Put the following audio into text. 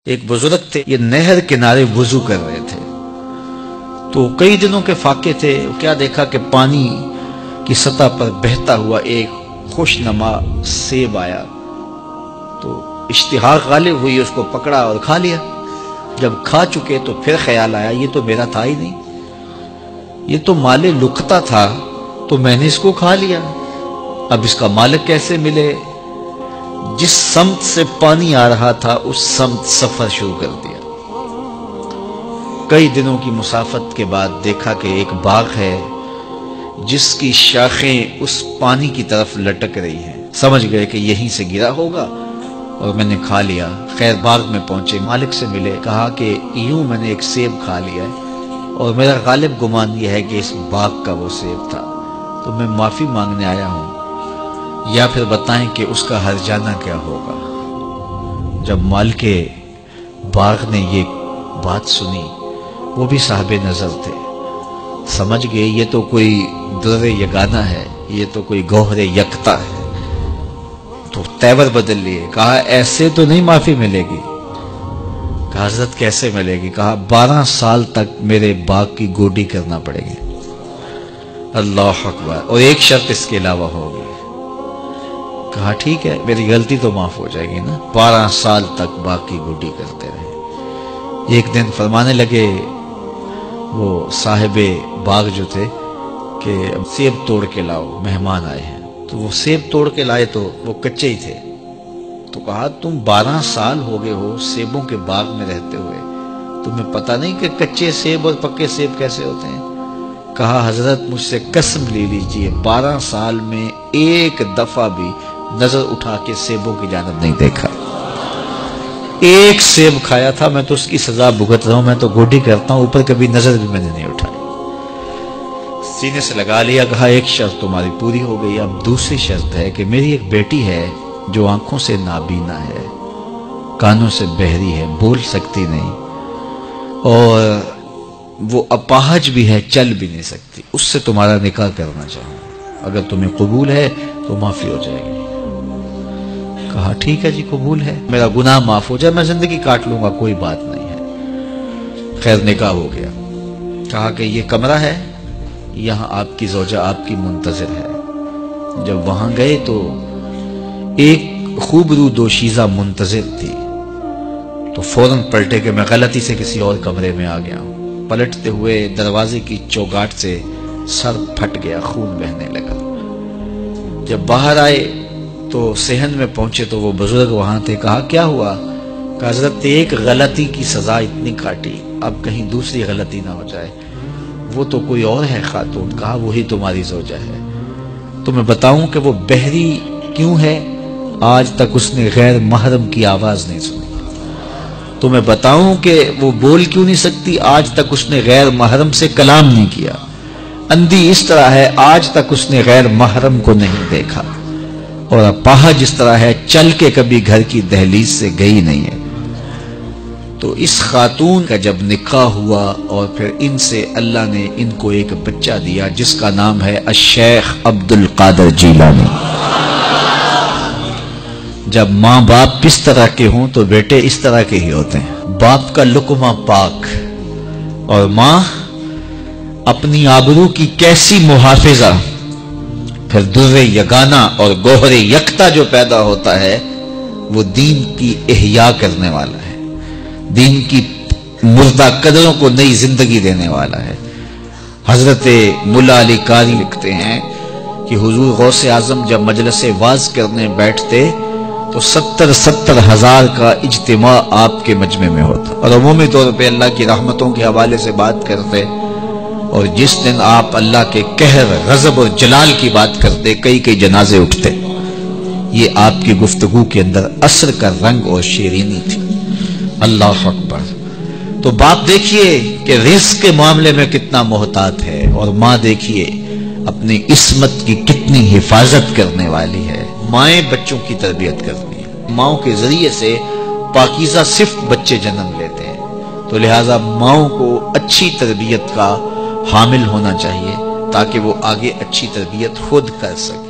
ایک بزرگ تھے، یہ نہر کنارے وضو کر رہے تھے، تو کئی دنوں کے فاقے تھے۔ کیا دیکھا کہ پانی کی سطح پر بہتا ہوا ایک خوش نما سیب آیا، تو اشتہا غالب ہوئی، اس کو پکڑا اور کھا لیا۔ جب کھا چکے تو پھر خیال آیا یہ تو میرا تھا ہی نہیں، یہ تو مال لقطہ تھا، تو میں نے اس کو کھا لیا، اب اس کا مالک کیسے ملے؟ جس سمت سے پانی آ رہا تھا اس سمت سفر شروع کر دیا۔ کئی دنوں کی مسافت کے بعد دیکھا کہ ایک باغ ہے جس کی شاخیں اس پانی کی طرف لٹک رہی ہیں۔ سمجھ گئے کہ یہیں سے گرا ہوگا اور میں نے کھا لیا۔ خیر باغ میں پہنچے، مالک سے ملے، کہا کہ یوں میں نے ایک سیب کھا لیا ہے اور میرا غالب گمان یہ ہے کہ اس باغ کا وہ سیب تھا، تو میں معافی مانگنے آیا ہوں، یا پھر بتائیں کہ اس کا ہرجانہ کیا ہوگا۔ جب مالک باغ نے یہ بات سنی، وہ بھی صاحب نظر تھے، سمجھ گئے یہ تو کوئی در یگانہ ہے، یہ تو کوئی گوہر یکتا ہے، تو تیور بدل لیے، کہا ایسے تو نہیں معافی ملے گی۔ کہا حضرت کیسے ملے گی؟ کہا 12 سال تک میرے باغ کی گوڈی کرنا پڑے گی۔ اللہ اکبر، اور ایک شرط اس کے علاوہ ہوگی۔ کہا ٹھیک ہے، میری غلطی تو معاف ہو جائے گی نا۔ 12 سال تک باغ کی گوڈی کرتے رہے۔ ایک دن فرمانے لگے وہ صاحب باغ جو تھے کہ سیب توڑ کے لاؤ، مہمان آئے ہیں۔ تو وہ سیب توڑ کے لائے تو وہ کچے ہی تھے، تو کہا تم 12 سال ہو گئے ہو سیبوں کے باغ میں رہتے ہوئے، تمہیں پتہ نہیں کہ کچے سیب اور پکے سیب کیسے ہوتے ہیں؟ کہا حضرت مجھ سے قسم لے لیجئے 12 سال میں ایک دفعہ بھی نظر اٹھا کے سیبوں کی جانب نہیں دیکھا۔ ایک سیب کھایا تھا، میں تو اس کی سزا بھگت رہا ہوں، میں تو گوڈی کرتا ہوں، اوپر کبھی نظر بھی میں نے نہیں اٹھائی۔ سینے سے لگا لیا، کہا ایک شرط تمہاری پوری ہو گئی، اب دوسری شرط ہے کہ میری ایک بیٹی ہے جو آنکھوں سے نابینا ہے، کانوں سے بہری ہے، بول سکتی نہیں، اور وہ اپاہج بھی ہے، چل بھی نہیں سکتی، اس سے تمہارا نکاح کرنا چاہوں، اگر تمہیں قبول ہے تو معافی ہو جائے گی۔ کہا ٹھیک ہے جی قبول ہے، میرا گناہ معاف ہو جائے، میں زندگی کاٹ لوں گا، کوئی بات نہیں ہے۔ خیر نکاح ہو گیا۔ کہا کہ یہ کمرہ ہے، یہاں آپ کی زوجہ آپ کی منتظر ہے۔ جب وہاں گئے تو ایک خوبرو دوشیزہ منتظر تھی، تو فوراً پلٹے کہ میں غلطی سے کسی اور کمرے میں آ گیا ہوں۔ پلٹتے ہوئے دروازے کی چوگاٹ سے سر پھٹ گیا، خون بہنے لگا۔ جب باہر آئے تو صحن میں پہنچے تو وہ بزرگ وہاں تھے۔ کہا کیا ہوا؟ کہ حضرت ایک غلطی کی سزا اتنی کاٹی، اب کہیں دوسری غلطی نہ ہو جائے، وہ تو کوئی اور ہے خاتون۔ کہا وہی تمہاری زوجہ ہے۔ تو میں بتاؤں کہ وہ بہری کیوں ہے؟ آج تک اس نے غیر محرم کی آواز نہیں سنی۔ تو میں بتاؤں کہ وہ بول کیوں نہیں سکتی؟ آج تک اس نے غیر محرم سے کلام نہیں کیا۔ اندھی اس طرح ہے، آج تک اس نے غیر محرم کو نہیں دیکھا، اور اپاہج جس طرح ہے، چل کے کبھی گھر کی دہلیز سے گئی نہیں ہے۔ تو اس خاتون کا جب نکاح ہوا اور پھر ان سے اللہ نے ان کو ایک بچہ دیا جس کا نام ہے الشیخ عبد القادر جیلانی۔ جب ماں باپ اس طرح کے ہوں تو بیٹے اس طرح کے ہی ہوتے ہیں، باپ کا لقمہ پاک، اور ماں اپنی آبرو کی کیسی محافظہ، پھر در یگانہ اور گوہر یکتا جو پیدا ہوتا ہے وہ دین کی احیاء کرنے والا ہے، دین کی مردہ قدروں کو نئی زندگی دینے والا ہے۔ حضرت ملا علی قاری لکھتے ہیں کہ حضور غوث اعظم جب مجلس واعظ کرنے بیٹھتے تو 70 ہزار کا اجتماع آپ کے مجمع میں ہوتا، اور عمومی طور پہ اللہ کی رحمتوں کے حوالے سے بات کرتے، اور جس دن آپ اللہ کے قہر، غضب اور جلال کی بات کرتے کئی جنازے اٹھتے۔ یہ آپ کی گفتگو کے اندر عصر کا رنگ اور شیرینی تھی۔ اللہ اکبر۔ تو باپ دیکھیے کہ رزق کے معاملے میں کتنا محتاط ہے، اور ماں دیکھیے اپنی عصمت کی کتنی حفاظت کرنے والی ہے۔ مائیں بچوں کی تربیت کرتی ہیں، ماؤں کے ذریعے سے پاکیزہ صرف بچے جنم لیتے ہیں، تو لہٰذا ماؤں کو اچھی تربیت کا حامل ہونا چاہیے تاکہ وہ آگے اچھی تربیت خود کر سکے۔